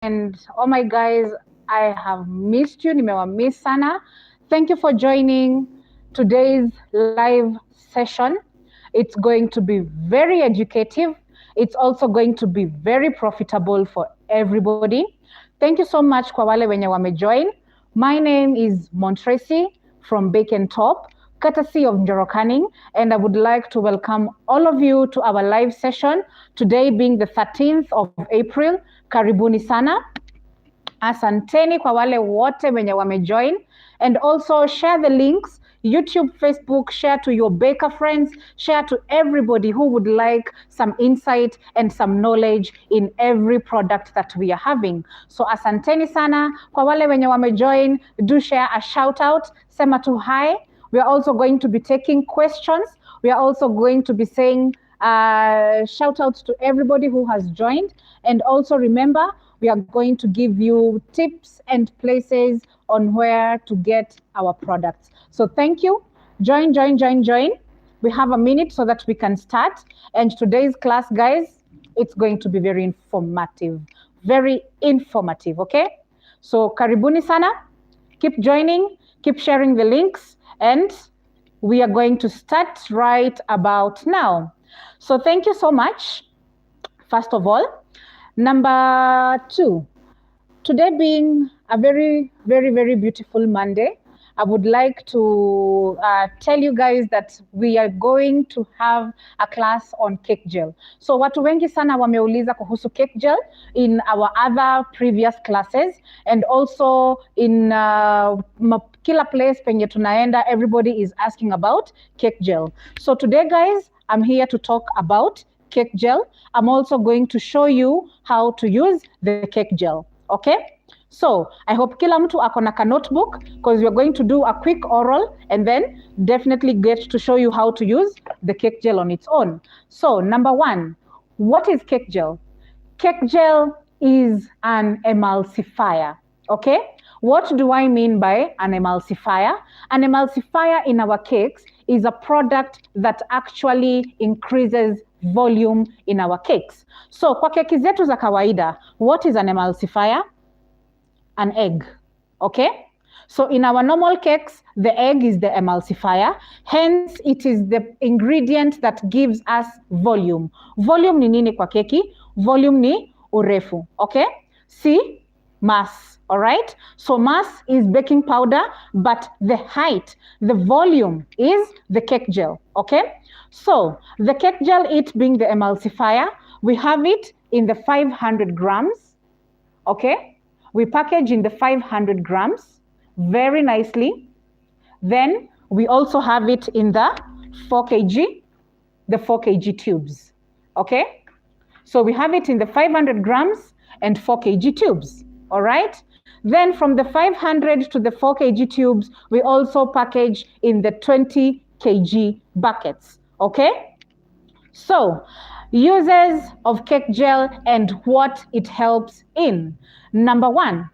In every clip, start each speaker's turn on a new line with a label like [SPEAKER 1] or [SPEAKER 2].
[SPEAKER 1] and oh my guys, I have missed you. Nimewamiss sana. Thank you for joining today's live session. It's going to be very educative. It's also going to be very profitable for everybody. Thank you so much kwa wale wenye wamejoin. My name is Montresi from Bake and Top, courtesy of Njoro Canning, and I would like to welcome all of you to our live session, today being the 13th of April. Karibuni sana. Asanteni kwa wale wote wenye wamejoin, and also share the links, YouTube, Facebook, share to your baker friends, share to everybody who would like some insight and some knowledge in every product that we are having. So asanteni sana kwa wale wenye wamejoin, do share a shout out, sema tu hi. We are also going to be taking questions. We are also going to be saying shout outs to everybody who has joined, and also remember, we are going to give you tips and places on where to get our products. So thank you. Join. We have a minute so that we can start. And today's class, guys, it's going to be very informative. Very informative, okay? So karibuni sana. Keep joining, keep sharing the links, and we are going to start right about now. So thank you so much, first of all. Number 2, today being a very, very, very beautiful Monday, I would like to tell you guys that we are going to have a class on cake gel. So watu wengi sana wameuliza kuhusu cake gel in our other previous classes, and also in kila place penye tunaenda, everybody is asking about cake gel. So today, guys, I'm here to talk about cake gel. I'm also going to show you how to use the cake gel, okay? So I hope kila mtu akona ka notebook, because we're going to do a quick oral and then definitely get to show you how to use the cake gel on its own. So number 1, what is cake gel? Cake gel is an emulsifier, okay? What do I mean by an emulsifier? An emulsifier in our cakes is a product that actually increases volume in our cakes. So kwa keki zetu za kawaida, what is an emulsifier? An egg, okay? So in our normal cakes, the egg is the emulsifier. Hence, it is the ingredient that gives us volume. Volume ni nini kwa keki? Volume ni urefu, okay? See, mass, all right? So mass is baking powder, but the height, the volume is the cake gel, okay? So the cake gel, it being the emulsifier, we have it in the 500 grams, okay? We package in the 500 grams very nicely. Then we also have it in the 4 kg, the 4 kg tubes, okay? So we have it in the 500 grams and 4 kg tubes, all right? Then from the 500 to the 4 kg tubes, we also package in the 20 kg buckets, okay? So uses of cake gel and what it helps in. Number 1,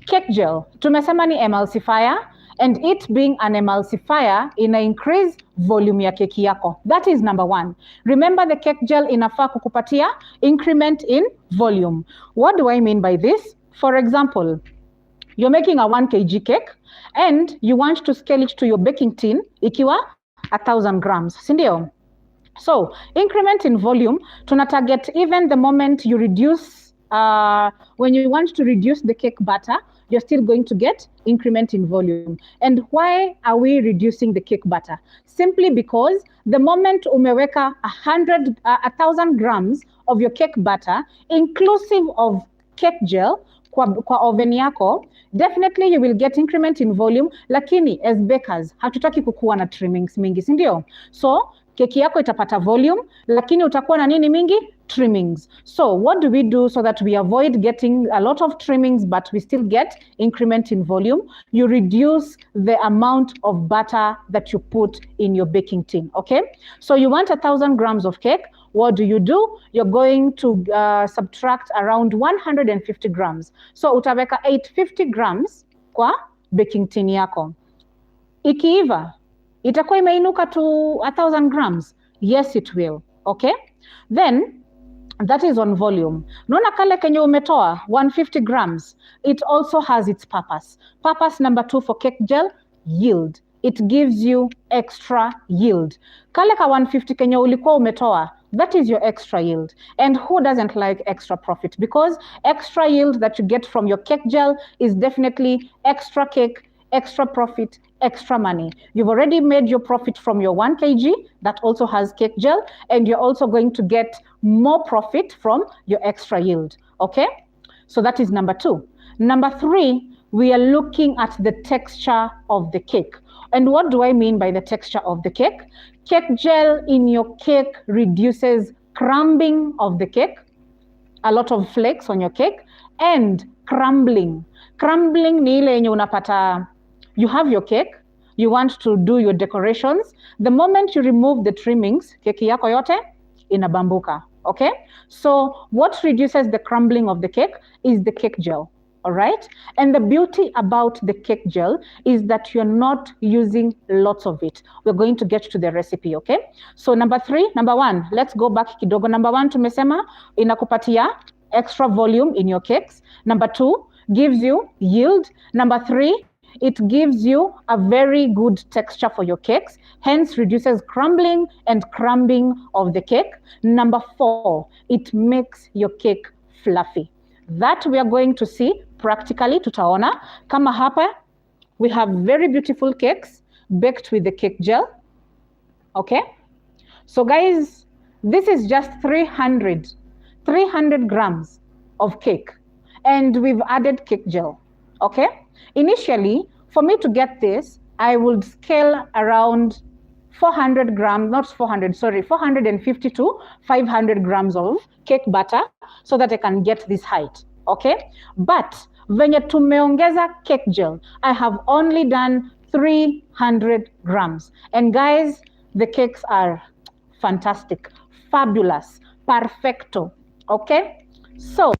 [SPEAKER 1] cake gel. Tumesema ni emulsifier, and it being an emulsifier ina increase volume ya keki yako. That is number 1. Remember, the cake gel inafaa kukupatia increment in volume. What do I mean by this? For example, you're making a 1 kg cake and you want to scale it to your baking tin ikiwa 1,000 grams, sindio? So increment in volume, tuna target even the moment you reduce, when you want to reduce the cake batter, you're still going to get increment in volume. And why are we reducing the cake batter? Simply because the moment umeweka 1,000 grams of your cake batter, inclusive of cake gel, kwa oven yako, definitely you will get increment in volume, lakini as bakers, hatutaki kukuwa na trimmings mingi, sindio? So keki yako itapata volume, lakini utakuwa na nini mingi? Trimmings. So what do we do so that we avoid getting a lot of trimmings but we still get increment in volume? You reduce the amount of butter that you put in your baking tin, okay? So you want 1,000 grams of cake. What do? You're going to subtract around 150 grams. So utaweka 850 grams kwa baking tin yako. Ikiiva, itakuwa imeinuka to 1,000 grams. Yes, it will. Okay. Then That is on volume. Naona kale kenye umetoa 150 grams, it also has its purpose. Purpose number 2 for cake gel, yield. It gives you extra yield. Kale ka 150 kenye ulikuwa umetoa, that is your extra yield. And who doesn't like extra profit? Because extra yield that you get from your cake gel is definitely extra cake, extra profit, extra money. You've already made your profit from your 1 kg that also has cake gel, and you're also going to get more profit from your extra yield, okay? So that is number 2. Number 3, we are looking at the texture of the cake. And what do I mean by the texture of the cake? Cake gel in your cake reduces crumbing of the cake, a lot of flakes on your cake, and crumbling. Crumbling ni ile yenye unapata, you have your cake, you want to do your decorations. The moment you remove the trimmings, keki yako yote inabambuka, okay? So what reduces the crumbling of the cake is the cake gel, all right? And the beauty about the cake gel is that you're not using lots of it. We're going to get to the recipe, okay? So number 1, let's go back kidogo. Number 1 tumesema inakupatia extra volume in your cakes. Number 2 gives you yield. Number 3, it gives you a very good texture for your cakes, hence reduces crumbling and crumbing of the cake. Number 4, it makes your cake fluffy. That we are going to see practically, tutaona. Kama hapa, we have very beautiful cakes baked with the cake gel, okay? So guys, this is just 300 grams of cake, and we've added cake gel, okay? Initially, for me to get this, I would scale around 400 grams, not 400, sorry, 450 to 500 grams of cake batter so that I can get this height, okay? But venye tumeongeza cake gel, I have only done 300 grams. And guys, the cakes are fantastic, fabulous, perfecto, okay? So,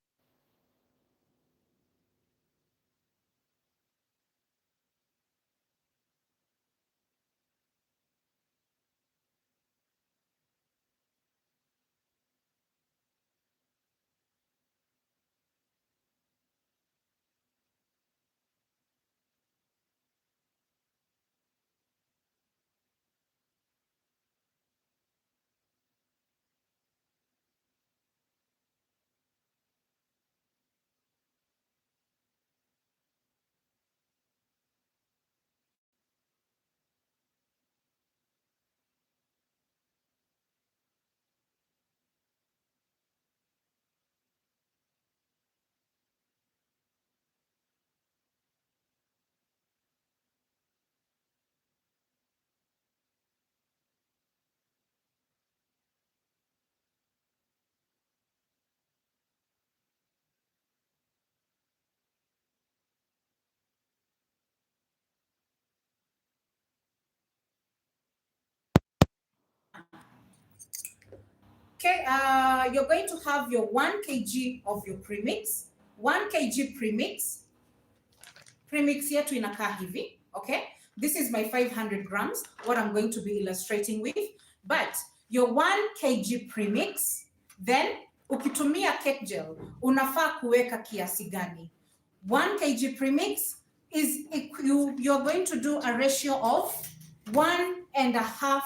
[SPEAKER 2] Okay, you're going to have your 1 kg of your premix. 1 kg premix. Premix yetu inakaa hivi, okay? This is my 500 grams, what I'm going to be illustrating with. But your 1 kg premix, then ukitumia cake gel, unafaa kuweka kiasi gani? 1 kg premix is, you're going to do a ratio of 1.5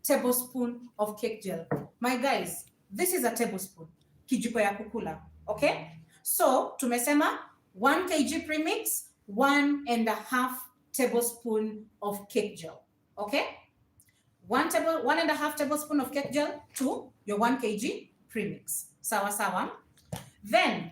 [SPEAKER 2] tablespoon of cake gel. My guys, this is a tablespoon, kijiko ya kukula, okay? So, tumesema 1 kg premix, 1.5 tablespoon of cake gel, okay? 1.5 tablespoon of cake gel to your 1 kg premix. Sawa sawa. Then,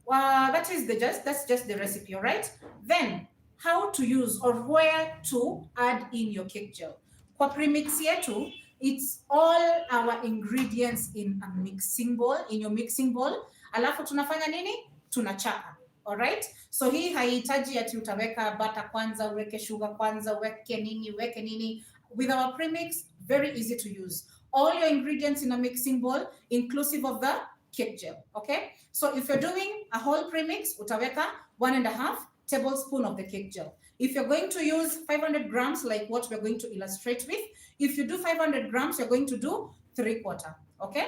[SPEAKER 2] that's just the recipe, all right? Then, how to use or where to add in your cake gel. Kwa premix yetu, it's all our ingredients in a mixing bowl, in your mixing bowl. Alafu tunafanya nini? Tunachapa. All right? So hii haihitaji ati utaweka butter kwanza, uweke sugar kwanza, weke nini. With our premix, very easy to use. All your ingredients in a mixing bowl, inclusive of the cake gel, okay? So if you're doing a whole premix, utaweka 1.5 tablespoon of the cake gel. If you're going to use 500 grams, like what we're going to illustrate with, if you do 500 grams, you're going to do 3/4, okay?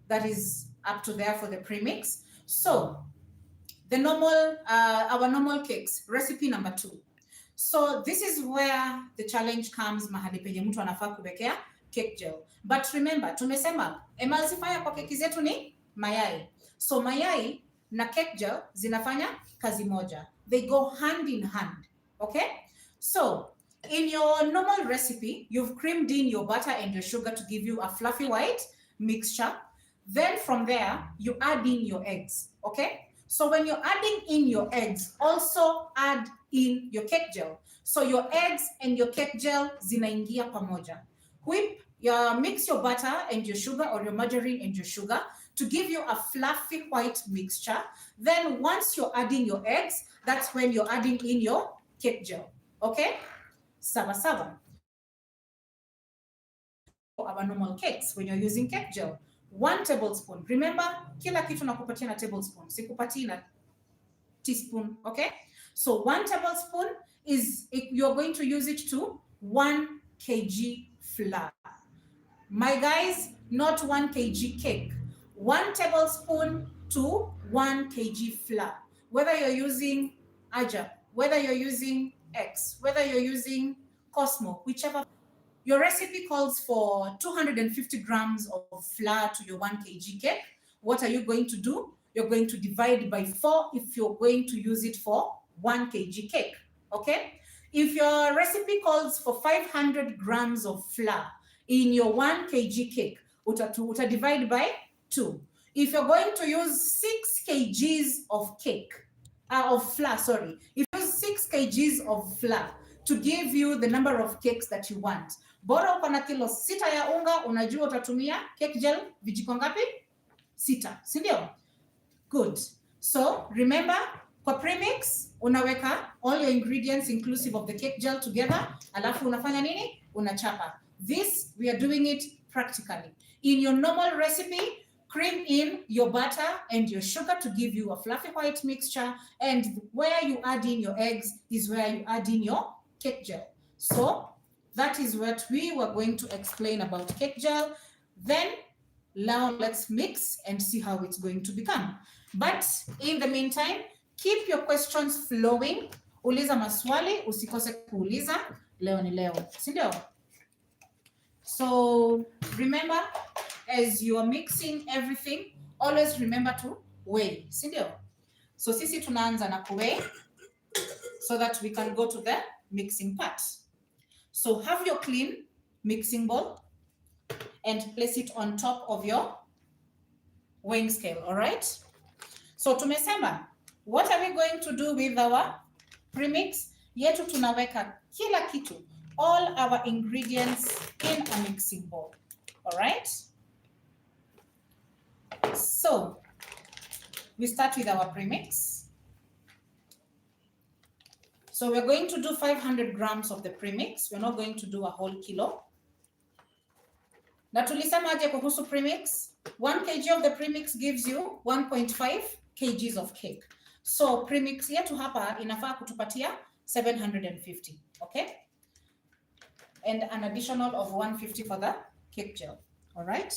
[SPEAKER 2] That is up to there for the premix. So the normal, our normal cakes, recipe number 2. So this is where the challenge comes, mahali penye mtu anafaa kuwekea cake gel. But remember, tumesema emulsifier kwa keki zetu ni mayai. So mayai na cake gel zinafanya kazi moja. They go hand in hand, okay? So in your normal recipe, you've creamed in your butter and your sugar to give you a fluffy white mixture. Then from there, you add in your eggs, okay? So when you're adding in your eggs, also add in your cake gel. So your eggs and your cake gel zinaingia pamoja. Mix your butter and your sugar, or your margarine and your sugar, to give you a fluffy white mixture. Then once you're adding your eggs, that's when you're adding in your cake gel, okay? Sawa sawa. For our normal cakes, when you're using cake gel, 1 tablespoon. Remember, kila kitu nakupatia na tablespoon, sikupatii na teaspoon, okay? So 1 tablespoon is, you're going to use it to 1 kg flour. My guys, not 1 kg cake. 1 tablespoon to 1 kg flour. Whether you're using Aja, whether you're using X, whether you're using Cosmo, whichever. Your recipe calls for 250 grams of flour to your 1 kg cake. What are you going to do? You're going to divide by 4 if you're going to use it for 1 kg cake, okay? If your recipe calls for 500 grams of flour in your 1 kg cake, uta divide by 2. If you're going to use 6 kgs of cake, of flour, sorry. If you use 6 kgs of flour to give you the number of cakes that you want, bora uko na kilo 6 ya unga, unajua utatumia cake gel vijiko ngapi? 6, si ndio? Good. So remember, kwa premix unaweka all your ingredients inclusive of the cake gel together, alafu unafanya nini? Unachapa. This, we are doing it practically. In your normal recipe, cream in your butter and your sugar to give you a fluffy white mixture, and where you add in your eggs is where you add in your cake gel. So that is what we were going to explain about cake gel. Then now let's mix and see how it's going to become. But in the meantime, keep your questions flowing. Uliza maswali, usikose kuuliza. Leo ni leo, si ndio? So remember, as you are mixing everything, always remember to weigh, si ndio? So sisi tunaanza na kuweigh so that we can go to the mixing part. So have your clean mixing bowl and place it on top of your weighing scale, all right? So tumesema, what are we going to do with our premix? Yetu tunaweka kila kitu, all our ingredients in a mixing bowl, all right? So we start with our premix. So we're going to do 500 grams of the premix. We're not going to do a whole kilo. Na tulisema aje kuhusu premix? 1 kg of the premix gives you 1.5 kgs of cake. So premix yetu hapa inafaa kutupatia 750, okay? And an additional of 150 for the cake gel, all right?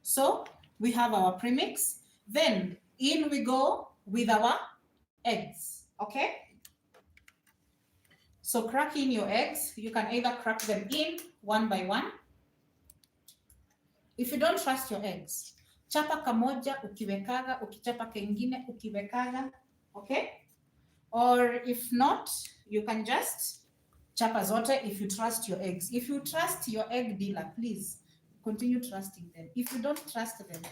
[SPEAKER 2] So we have our premix. Then in we go with our eggs, okay? So crack in your eggs. You can either crack them in one by one. If you don't trust your eggs, chapa kamoja ukiwekaga, ukichapa kengine ukiwekaga, okay? Or if not, you can just chapa zote if you trust your eggs. If you trust your egg dealer, please continue trusting them. If you don't trust them,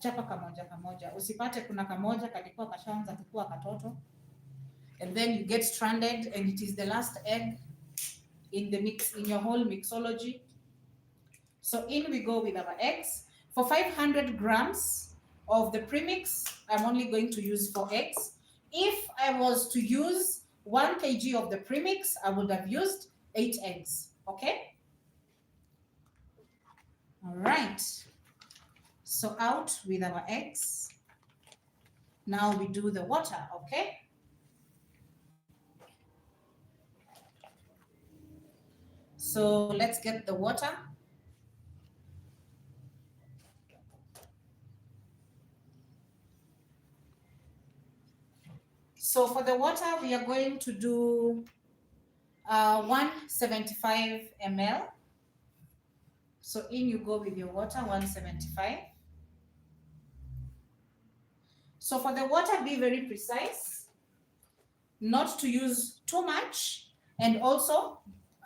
[SPEAKER 2] chapa kamoja kamoja. Usipate kuna kamoja kalikuwa kashaanza kukua katoto, and then you get stranded and it is the last egg in the mix, in your whole mixology. So in we go with our eggs. For 500 grams of the premix, I'm only going to use 4 eggs. If I was to use 1 kg of the premix, I would have used 8 eggs, okay? All right. So out with our eggs. Now we do the water, okay? So let's get the water. So for the water, we are going to do 175 ml. So in you go with your water, 175. So for the water, be very precise, not to use too much, and also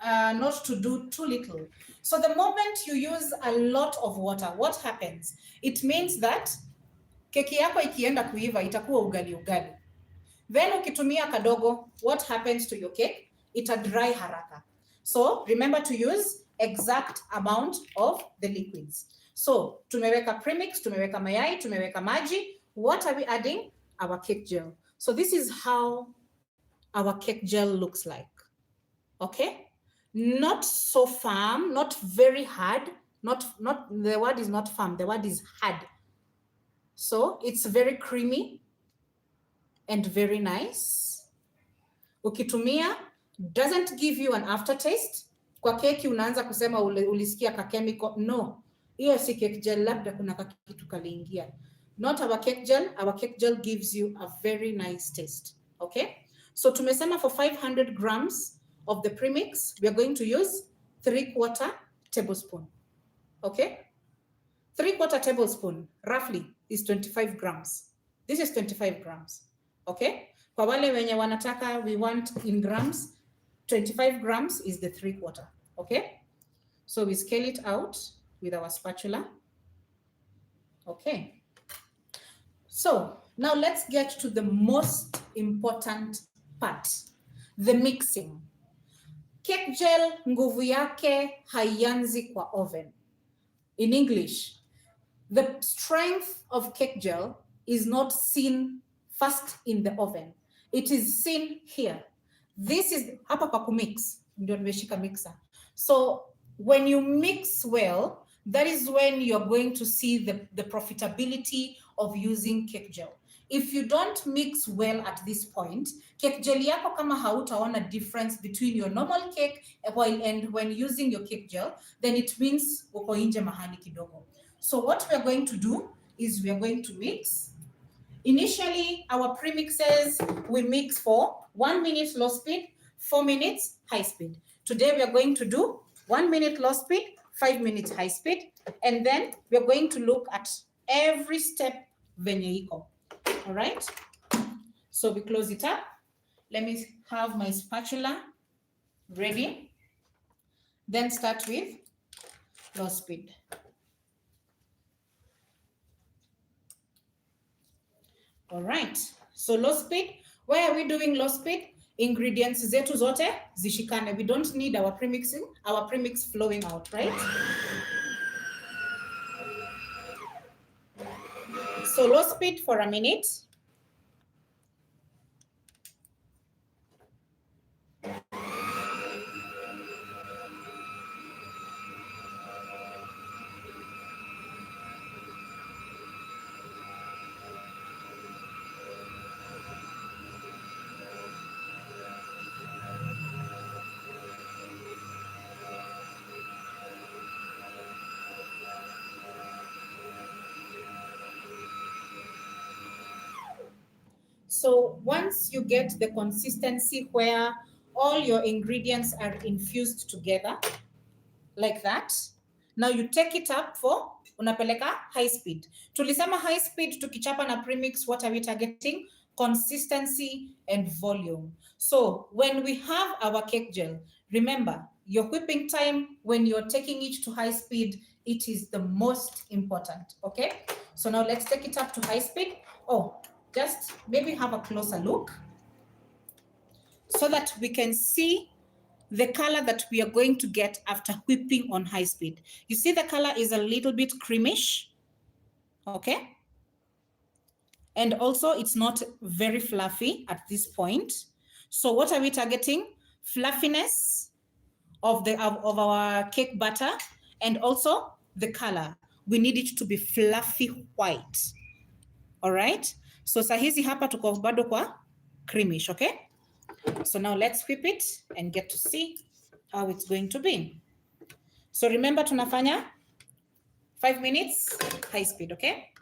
[SPEAKER 2] not to do too little. So the moment you use a lot of water, what happens? It means that keki yako ikienda kuiva itakuwa ugali ugali. Then ukitumia kadogo, what happens to your cake? Ita dry haraka. So remember to use exact amount of the liquids. So tumeweka premix, tumeweka mayai, tumeweka maji. What are we adding? Our cake gel. So this is how our cake gel looks like. Okay? Not so firm, not very hard. Not the word is not firm, the word is hard. So it's very creamy and very nice. Ukitumia doesn't give you an aftertaste. Kwa keki unaanza kusema ulisikia ka chemical. No, hiyo si cake gel, labda kuna kitu kaliingia. Not our cake gel. Our cake gel gives you a very nice taste. Okay? So tumesema for 500 grams of the premix, we are going to use 3/4 tablespoon. Okay? 3/4 tablespoon roughly is 25 grams. This is 25 grams. Okay? Kwa wale wenye wanataka, we want in grams, 25 grams is the 3/4. Okay? So we scale it out with our spatula. Okay. So now let's get to the most important part, the mixing. Cake gel nguvu yake haianzi kwa oven. In English, the strength of cake gel is not seen first in the oven. It is seen here. This is hapa pa kumix, ndio nimeshika mixer. So when you mix well, that is when you're going to see the profitability of using cake gel. If you don't mix well at this point, cake gel yako kama hautaona difference between your normal cake and when using your cake gel, then it means uko nje mahali kidogo. So what we are going to do is we are going to mix. Initially, our premixes, we mix for 1 minute low speed, 4 minutes high speed. Today, we are going to do 1 minute low speed, 5 minutes high speed, and then we are going to look at every step venye iko. All right? So we close it up. Let me have my spatula ready. Then start with low speed. All right, so low speed. Why are we doing low speed? Ingredients zetu zote zishikane. We don't need our premix flowing out, right? So low speed for a minute. So once you get the consistency where all your ingredients are infused together, like that, now you take it up for unapeleka high speed. Tulisema high speed tukichapa na premix, what are we targeting? Consistency and volume. So when we have our cake gel, remember your whipping time when you're taking it to high speed, it is the most important, okay? So now let's take it up to high speed. Oh, just maybe have a closer look so that we can see the color that we are going to get after whipping on high speed. You see the color is a little bit creamish, okay? And also it's not very fluffy at this point. So what are we targeting? Fluffiness of our cake batter and also the color. We need it to be fluffy white. All right? So sahizi hapa tuko bado kwa creamish, okay? So now let's whip it and get to see how it's going to be. So remember tunafanya 5 minutes high speed, okay?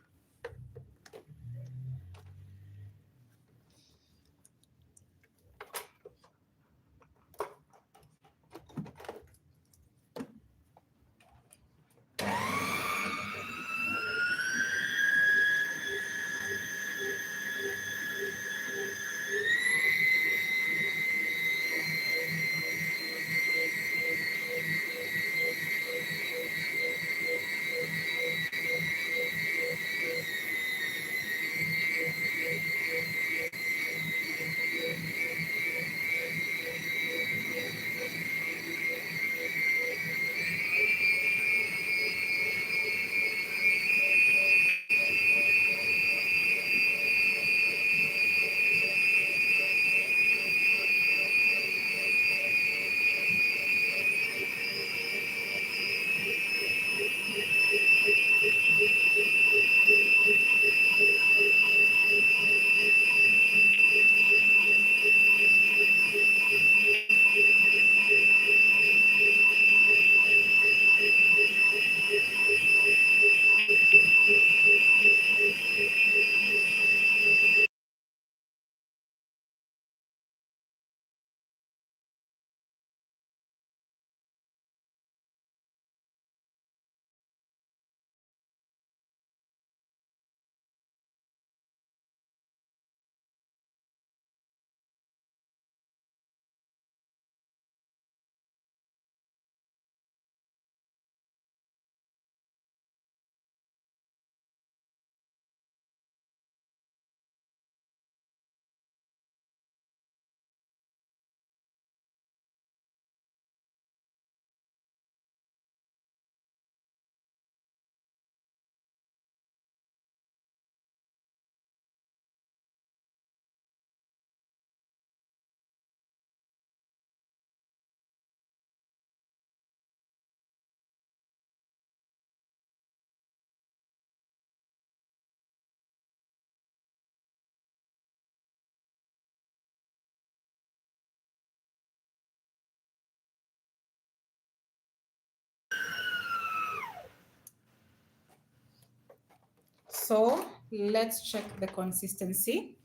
[SPEAKER 2] So let's check the consistency.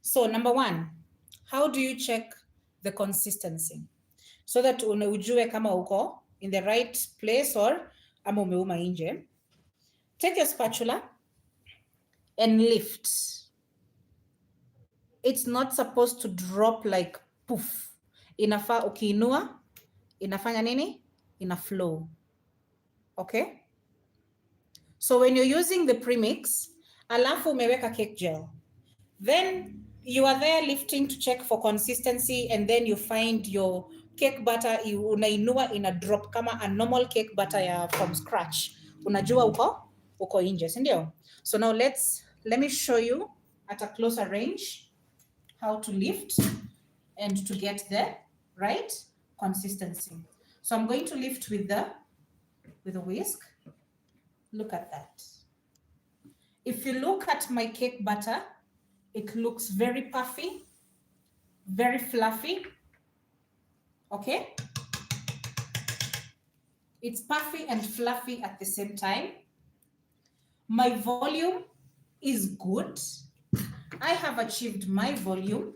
[SPEAKER 2] So number one, how do you check the consistency? So that ujue kama uko in the right place or ama umeuma nje. Take your spatula and lift. It's not supposed to drop like poof. Inafaa ukiinua, inafanya nini? Ina flow. Okay? So when you're using the premix, alafu umeweka cake gel, then you are there lifting to check for consistency, and then you find your cake butter, unainua ina drop kama a normal cake butter ya from scratch. Unajua uko nje, si ndio? So now let me show you at a closer range how to lift and to get the right consistency. So I'm going to lift with a whisk. Look at that. If you look at my cake butter, it looks very puffy, very fluffy. Okay? It's puffy and fluffy at the same time. My volume is good. I have achieved my volume.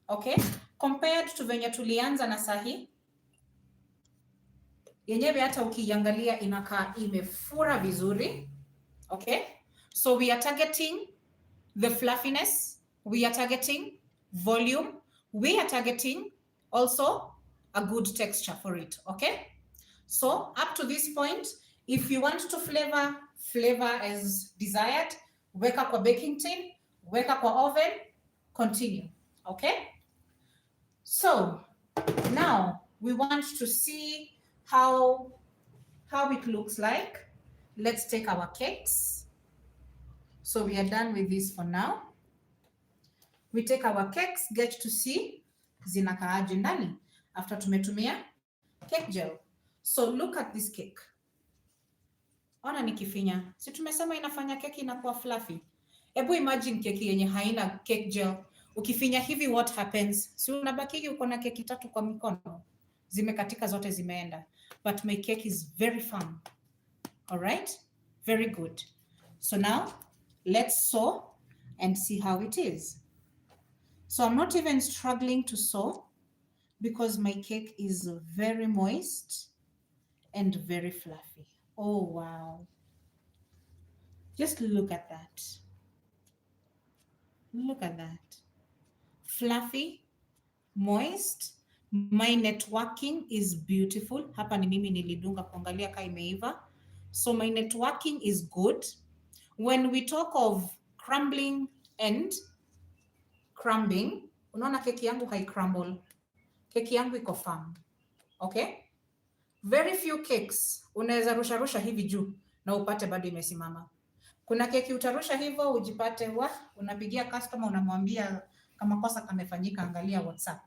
[SPEAKER 2] Okay? Compared to venye tulianza na sahi, yenyewe hata ukiangalia inakaa imefura vizuri. Okay? So we are targeting the fluffiness, we are targeting volume, we are targeting also a good texture for it. Okay? So up to this point, if you want to flavor as desired, weka kwa baking tin, weka kwa oven, continue. Okay? So now we want to see how it looks like. Let's take our cakes. So we are done with this for now. We take our cakes, get to see zinakaaje ndani after tumetumia cake gel. So look at this cake. Ona nikifinya. Si tumesema inafanya keki inakuwa fluffy. Ebu imagine keki yenye haina cake gel. Ukifinya hivi what happens? Si unabaki uko na keki 3 kwa mikono. Zimekatika zote zimeenda. But my cake is very firm. All right? Very good. So now let's sew and see how it is. So I'm not even struggling to sew because my cake is very moist and very fluffy. Oh, wow. Just look at that. Look at that. Fluffy, moist. My networking is beautiful. Hapa ni mimi nilidunga kuangalia ka imeiva. So my networking is good. When we talk of crumbling and crumbing, unaona keki yangu hai crumble. Keki yangu iko firm. Okay? Very few cakes unaweza rusha hivi juu na upate bado imesimama. Kuna keki utarusha hivyo ujipate unapigia customer unamwambia kama kosa kamefanyika, angalia WhatsApp.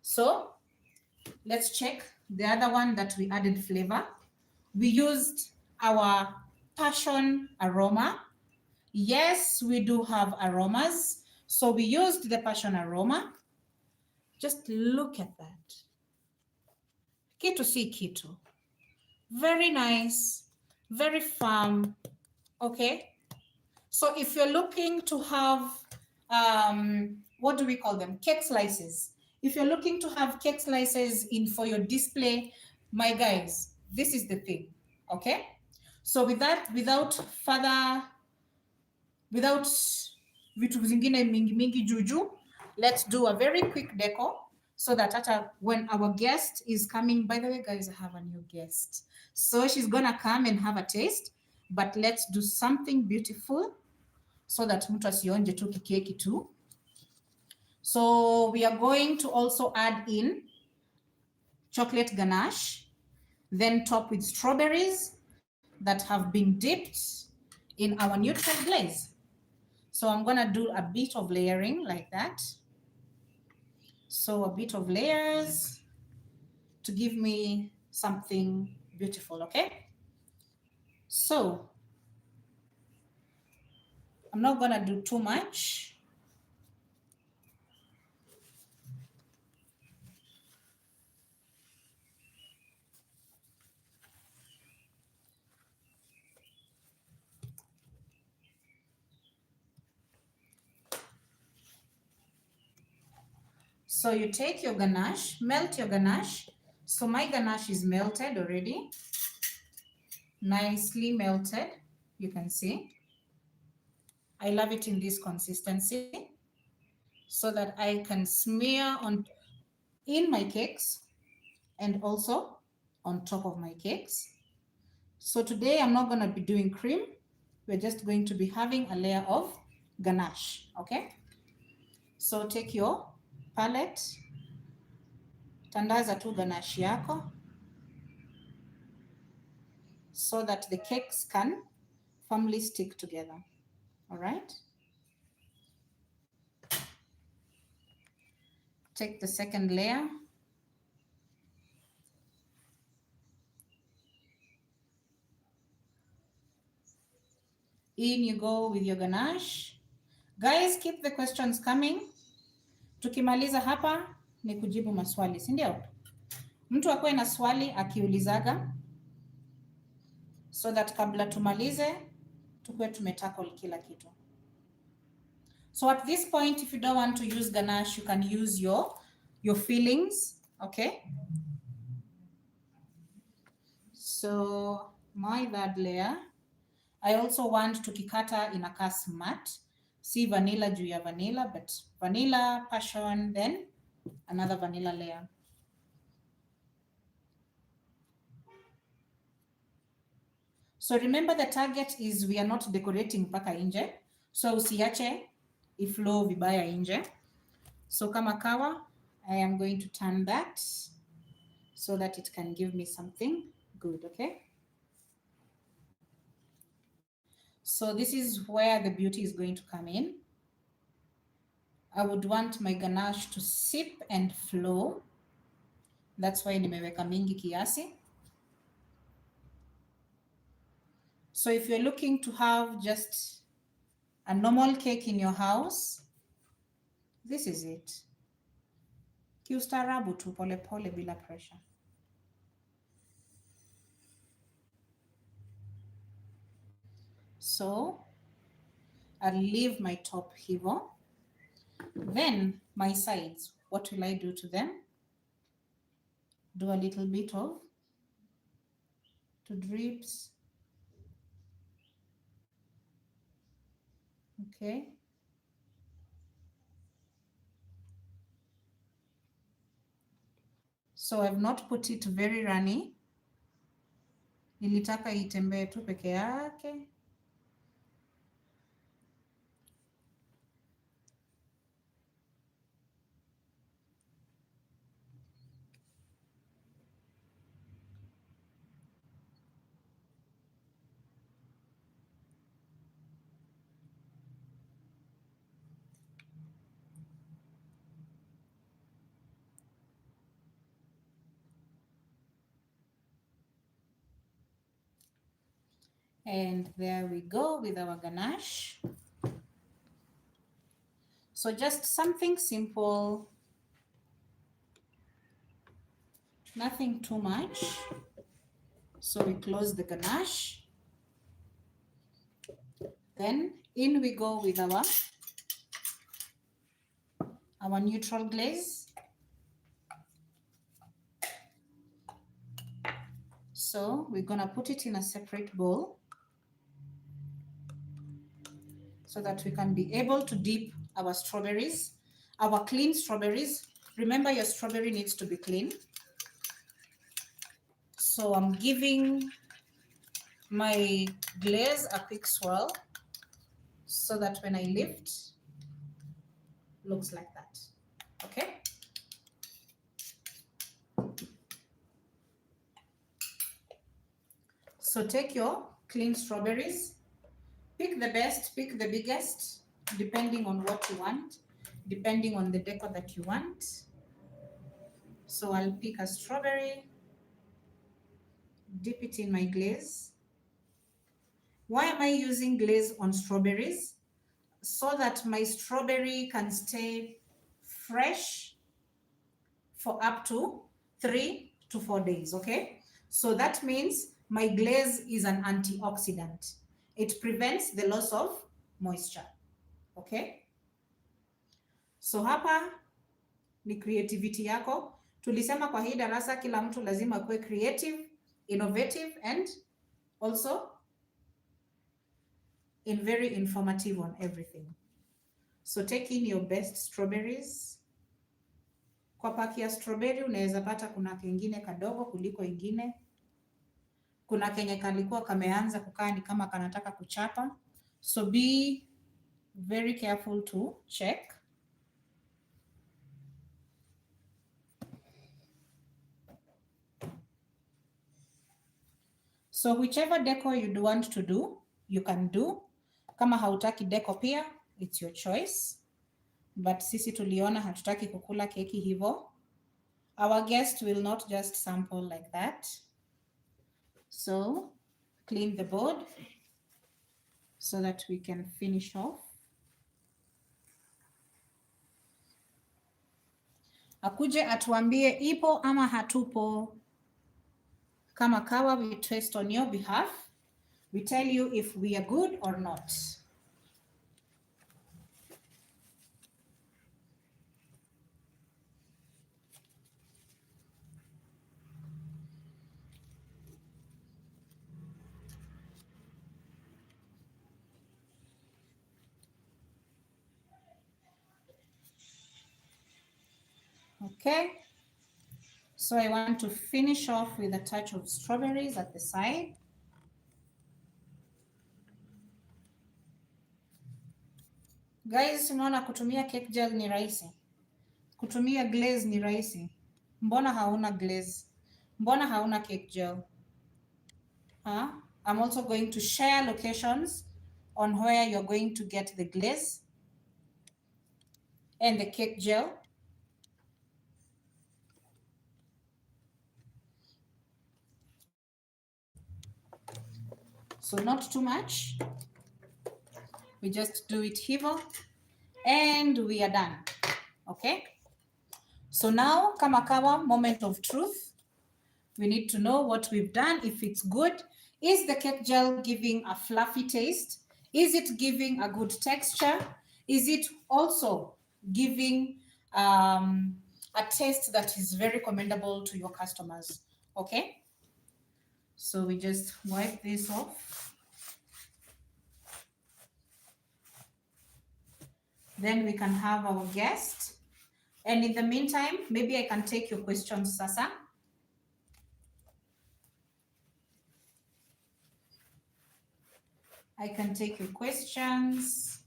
[SPEAKER 2] So let's check the other one that we added flavor. We used our passion aroma. Yes, we do have aromas. So we used the passion aroma. Just look at that. Kitu si kitu. Very nice, very firm. Okay. So if you're looking to have, what do we call them? Cake slices. If you're looking to have cake slices in for your display, my guys, this is the thing. Okay. So with that, without vitu zingine mingi juju, let's do a very quick deco so that when our guest is coming, by the way, guys, I have a new guest. So she's gonna come and have a taste, but let's do something beautiful so that mtu asionje tu kikeki tu. So we are going to also add in chocolate ganache, then top with strawberries that have been dipped in our neutral glaze. So I'm gonna do a bit of layering like that. So a bit of layers to give me something beautiful, okay? So I'm not gonna do too much. So you take your ganache, melt your ganache. So my ganache is melted already, nicely melted, you can see. I love it in this consistency so that I can smear on in my cakes and also on top of my cakes. So today I'm not going to be doing cream. We're just going to be having a layer of ganache, okay? So take your palette, tandaza tu ganache yako so that the cakes can firmly stick together, all right? Take the second layer. In you go with your ganache. Guys, keep the questions coming. Tukimaliza hapa ni kujibu maswali, si ndio? Mtu akuwe na swali akiulizaga so that kabla tumalize tukuwe tumetackle kila kitu. So at this point, if you don't want to use ganache, you can use your fillings, okay? So my third layer, I also want tukikata inakaa smart. See vanilla juu ya vanilla, but vanilla, passion, then another vanilla layer. So remember the target is we are not decorating mpaka nje. So usiache iflow vibaya nje. So kama kawa, I am going to turn that so that it can give me something good, okay? So this is where the beauty is going to come in. I would want my ganache to sip and flow. That's why nimeweka mingi kiasi. So if you're looking to have just a normal cake in your house, this is it. Kiustaarabu tu, pole pole bila pressure. So I'll leave my top hivo. Then my sides, what will I do to them? Do a little bit of 2 drips. Okay. So I've not put it very runny. Nilitaka itembee tu peke yake. And there we go with our ganache. So just something simple, nothing too much. So we close the ganache. Then in we go with our neutral glaze. So we're gonna put it in a separate bowl so that we can be able to dip our strawberries, our clean strawberries. Remember, your strawberry needs to be clean. So I'm giving my glaze a quick swirl so that when I lift, looks like that, okay? So take your clean strawberries, pick the best, pick the biggest, depending on what you want, depending on the decor that you want. So I'll pick a strawberry, dip it in my glaze. Why am I using glaze on strawberries? So that my strawberry can stay fresh for up to 3 to 4 days, okay? So that means my glaze is an antioxidant. It prevents the loss of moisture, okay? So hapa ni creativity yako. Tulisema kwa hii darasa kila mtu lazima kuwe creative, innovative and also very informative on everything. So take in your best strawberries. Kwa paki ya strawberry unaweza pata kuna kengine kadogo kuliko ingine. Kuna kenye kalikuwa kameanza kukaa ni kama kanataka kuchapa. So be very careful to check. So whichever deco you'd want to do, you can do. Kama hautaki deco pia, it's your choice. But sisi tuliona hatutaki kukula keki hivo. Our guest will not just sample like that. So clean the board so that we can finish off. Akuje atuambie ipo ama hatupo. Kama kawa, we test on your behalf. We tell you if we are good or not. Okay. So I want to finish off with a touch of strawberries at the side. Guys, unaona kutumia cake gel ni rahisi. Kutumia glaze ni rahisi. Mbona hauna glaze? Mbona hauna cake gel? Huh? I'm also going to share locations on where you're going to get the glaze and the cake gel. So not too much. We just do it hivo and we are done. Okay? So now, kama kawa, moment of truth. We need to know what we've done, if it's good. Is the cake gel giving a fluffy taste? Is it giving a good texture? Is it also giving a taste that is very commendable to your customers? Okay? So we just wipe this off. Then we can have our guest. And in the meantime, maybe I can take your questions, Sasa. I can take your questions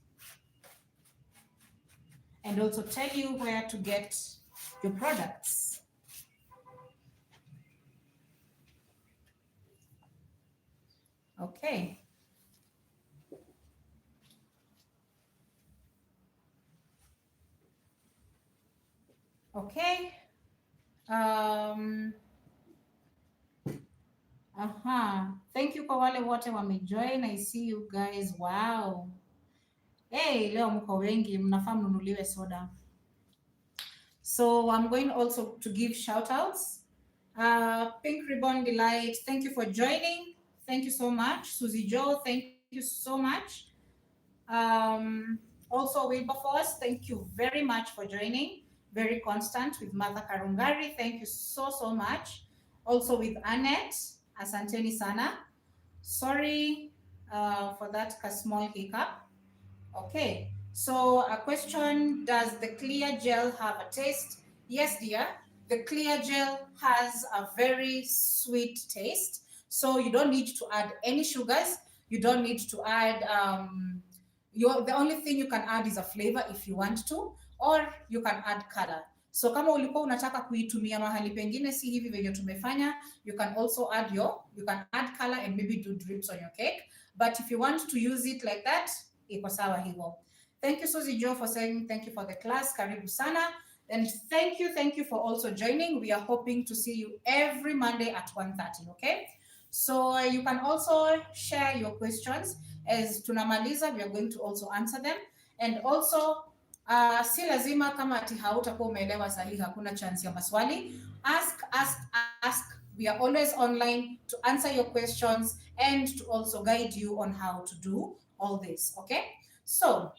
[SPEAKER 2] and also tell you where to get your products. Okay. Okay. Thank you kwa wale wote wamejoin. I see you guys. Wow. Hey, leo mko wengi, mnafaa mnunuliwe soda. So I'm going also to give shout outs. Pink Ribbon Delight, thank you for joining. Thank you so much. Susie Joe, thank you so much. Also Wilberforce, thank you very much for joining. Very constant with Martha Karungari, thank you so much. Also with Annette, asanteni sana. Sorry for that small hiccup. Okay, so a question, does the clear gel have a taste? Yes, dear. The clear gel has a very sweet taste. So you don't need to add any sugars. You don't need to add, the only thing you can add is a flavor if you want to, or you can add color. So kama ulikuwa unataka kuitumia mahali pengine si hivi venye tumefanya, you can also add you can add color and maybe do drips on your cake. But if you want to use it like that, iko sawa hivyo. Thank you Susie Joe for saying thank you for the class. Karibu sana. And thank you for also joining. We are hoping to see you every Monday at 1:30, okay? So you can also share your questions. As tunamaliza, we are going to also answer them. And also, si lazima kama ati hautakuwa umeelewa sahihi, hakuna chance ya maswali. Ask. We are always online to answer your questions and to also guide you on how to do all this, okay? So,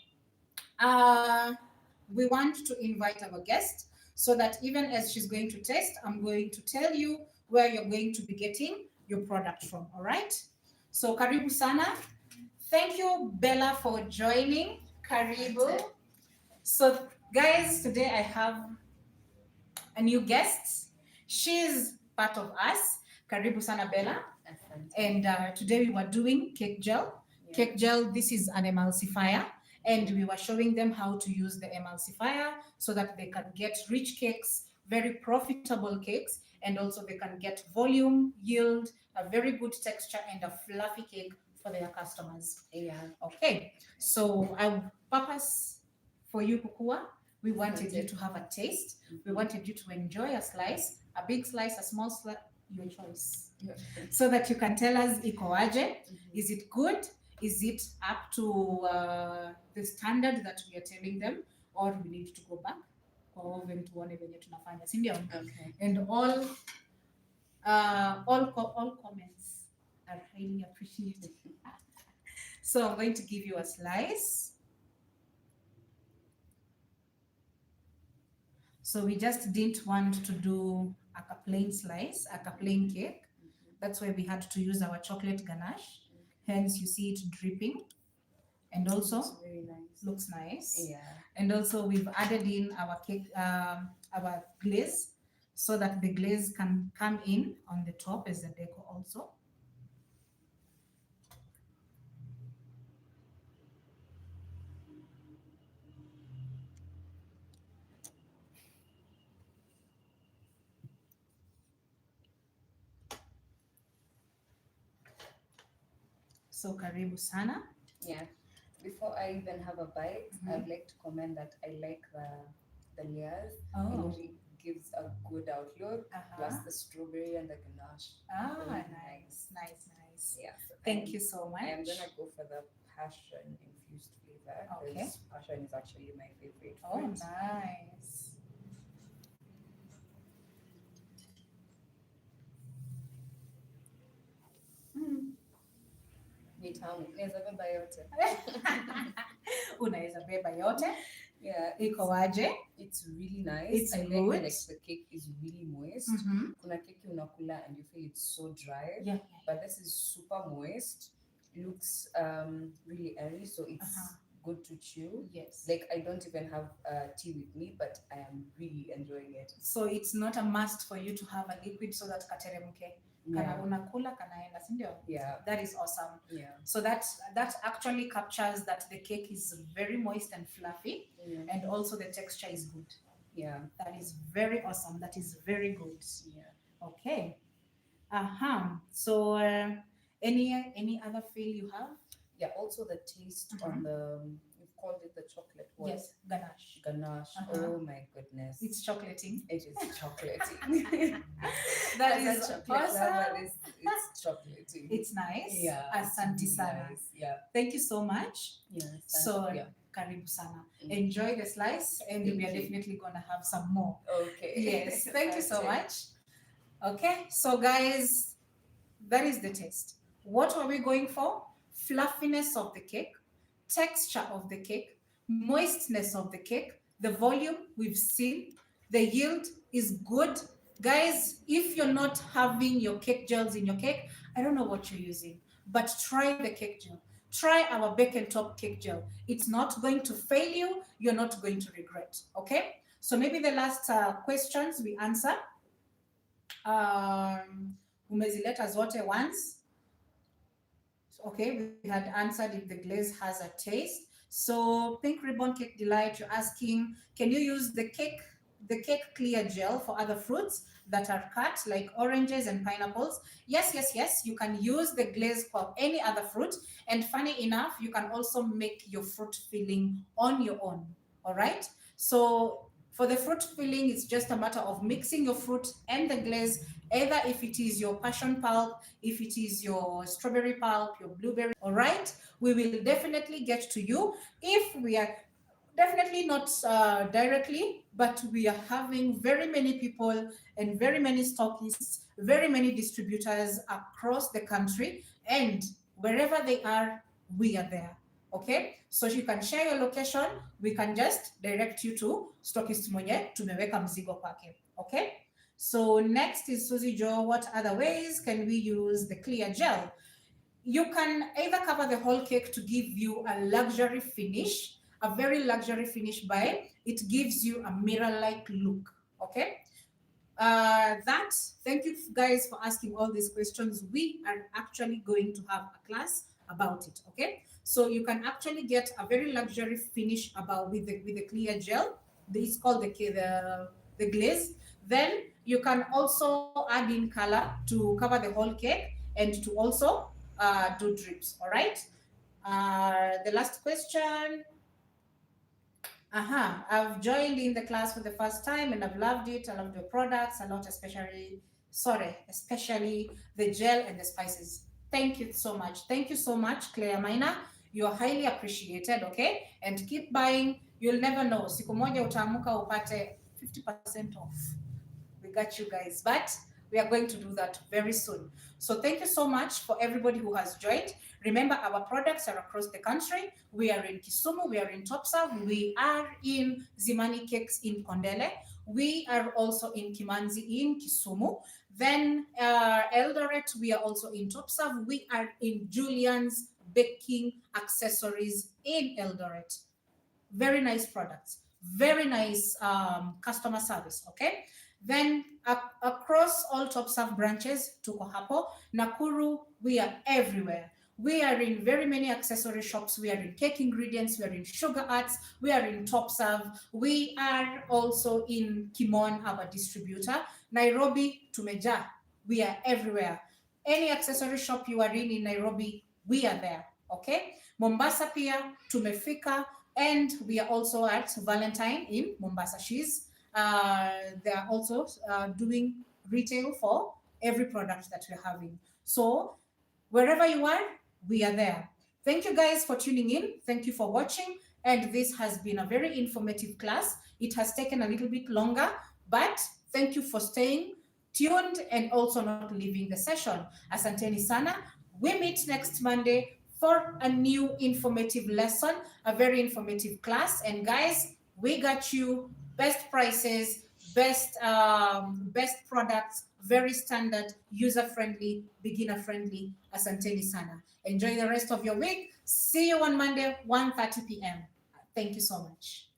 [SPEAKER 2] we want to invite our guest. so that even as she's going to test, I'm going to tell you where you're going to be getting your product from. All right. So karibu sana. Thank you, Bella, for joining. Karibu. So, guys, today I have a new guest. She's part of us. Karibu sana, Bella. And today we were doing cake gel. Yeah. Cake gel, this is an emulsifier. And we were showing them how to use the emulsifier so that they can get rich cakes, very profitable cakes, and also they can get volume, yield, a very good texture, and a fluffy cake for their customers. Yeah. Okay. So our purpose for you, Kukua, we wanted you to have a taste. We wanted you to enjoy a slice, a big slice, a small slice, your choice. So that you can tell us iko aje. Is it good? Is it up to the standard that we are telling them, or we need to go back kwa oven tuone venye tunafanya, si ndio? Okay. And all comments are highly appreciated. So I'm going to give you a slice. So we just didn't want to do a plain slice, a plain cake. That's why we had to use our chocolate ganache. Hence you see it dripping. And also very nice. Looks nice. Yeah. And also we've added in our cake, our glaze, so that the glaze can come in on the top as a deco also. So karibu sana.
[SPEAKER 3] Yeah. Before I even have a bite, I'd like to comment that I like the layers.
[SPEAKER 2] Oh.
[SPEAKER 3] It gives a good outlook, plus the strawberry and the ganache.
[SPEAKER 2] Nice.
[SPEAKER 3] Yeah. So
[SPEAKER 2] Thank you so much.
[SPEAKER 3] I'm gonna go for the passion infused flavor.
[SPEAKER 2] Okay.
[SPEAKER 3] Passion is actually my favorite fruit.
[SPEAKER 2] Oh, nice.
[SPEAKER 3] Ni tamu. Naweza beba yote.
[SPEAKER 2] Unaweza beba yote.
[SPEAKER 3] Yeah.
[SPEAKER 2] Iko aje?
[SPEAKER 3] It's really nice.
[SPEAKER 2] It's
[SPEAKER 3] I
[SPEAKER 2] good.
[SPEAKER 3] like the cake is really moist. Kuna cake unakula and you feel it's so dry.
[SPEAKER 2] Yeah.
[SPEAKER 3] But this is super moist. It looks really airy, so it's good to chew.
[SPEAKER 2] Yes.
[SPEAKER 3] Like I don't even have tea with me, but I am really enjoying it.
[SPEAKER 2] So it's not a must for you to have a liquid so that kateremke. Kana unakula kanaenda, si ndio?
[SPEAKER 3] Yeah.
[SPEAKER 2] That is awesome.
[SPEAKER 3] Yeah.
[SPEAKER 2] So that actually captures that the cake is very moist and fluffy, and also the texture is good.
[SPEAKER 3] Yeah.
[SPEAKER 2] That is very awesome. That is very good.
[SPEAKER 3] Yeah.
[SPEAKER 2] Okay. So any other feel you have?
[SPEAKER 3] Yeah. Also the taste on the you've called it the chocolate. What?
[SPEAKER 2] Yes, ganache.
[SPEAKER 3] Ganache. Oh my goodness.
[SPEAKER 2] It's chocolating.
[SPEAKER 3] It is chocolating.
[SPEAKER 2] That is awesome.
[SPEAKER 3] It's chocolating.
[SPEAKER 2] It's nice.
[SPEAKER 3] Yeah.
[SPEAKER 2] Asante sana.
[SPEAKER 3] Nice. Yeah.
[SPEAKER 2] Thank you so much.
[SPEAKER 3] Yes.
[SPEAKER 2] So karibu sana. Enjoy the slice, and we are definitely gonna have some more.
[SPEAKER 3] Okay.
[SPEAKER 2] Yes. Thank you so much. Okay. So guys, that is the taste. What are we going for? Fluffiness of the cake, texture of the cake, moistness of the cake, the volume we've seen, the yield is good. Guys, if you're not having your cake gels in your cake, I don't know what you're using, but try the cake gel. Try our bake and top cake gel. It's not going to fail you. You're not going to regret. Okay? So maybe the last questions we answer. Umezileta zote once. Okay, we had answered if the glaze has a taste. So Pink Ribbon Cake Delight, you're asking, can you use the cake clear gel for other fruits that are cut, like oranges and pineapples? Yes. You can use the glaze for any other fruit. And funny enough, you can also make your fruit filling on your own. All right. So for the fruit filling, it's just a matter of mixing your fruit and the glaze, either if it is your passion pulp, if it is your strawberry pulp, your blueberry. All right. We will definitely get to you. If we are definitely not directly, but we are having very many people and very many stockists, very many distributors across the country, and wherever they are, we are there. Okay, so you can share your location, we can just direct you to stockist mwenye tumeweka mzigo kwake. Okay, so next is Susie Joe. What other ways can we use the clear gel? You can either cover the whole cake to give you a luxury finish, a very luxury finish by it gives you a mirror-like look. Okay, thank you guys for asking all these questions. We are actually going to have a class about it. Okay, so you can actually get a very luxury finish about with the clear gel. It's called the glaze. Then you can also add in color to cover the whole cake and to also do drips. All right, the last question. I've joined in the class for the first time and I've loved it. I love your products a lot, especially the gel and the spices. Thank you so much. Thank you so much, Claire Mina. You are highly appreciated, okay? And keep buying. You'll never know. Siku moja utaamuka upate 50% off. We got you guys. But we are going to do that very soon. So thank you so much for everybody who has joined. Remember, our products are across the country. We are in Kisumu, we are in Topsav, we are in Zimani Cakes in Kondele. We are also in Kimanzi in Kisumu. Then Eldoret, we are also in Topsav. We are in Julian's Baking Accessories in Eldoret. Very nice products, very nice customer service, okay? Then across all Topsav branches, tuko hapo. Nakuru, we are everywhere. We are in very many accessory shops. We are in cake ingredients. We are in sugar arts. We are in Topsav. We are also in Kimon, our distributor. Nairobi, tumeja. We are everywhere. Any accessory shop you are in Nairobi, we are there. Okay. Mombasa pia, tumefika. And we are also at Valentine in Mombasa. They are also doing retail for every product that we're having. So wherever you are, we are there. Thank you guys for tuning in. Thank you for watching. And this has been a very informative class. It has taken a little bit longer, but thank you for staying tuned and also not leaving the session. Asanteni sana. We meet next Monday for a new informative lesson, a very informative class. And guys, we got you best prices, best products, very standard, user-friendly, beginner-friendly. Asanteni sana. Enjoy the rest of your week. See you on Monday, 1:30 p.m. Thank you so much.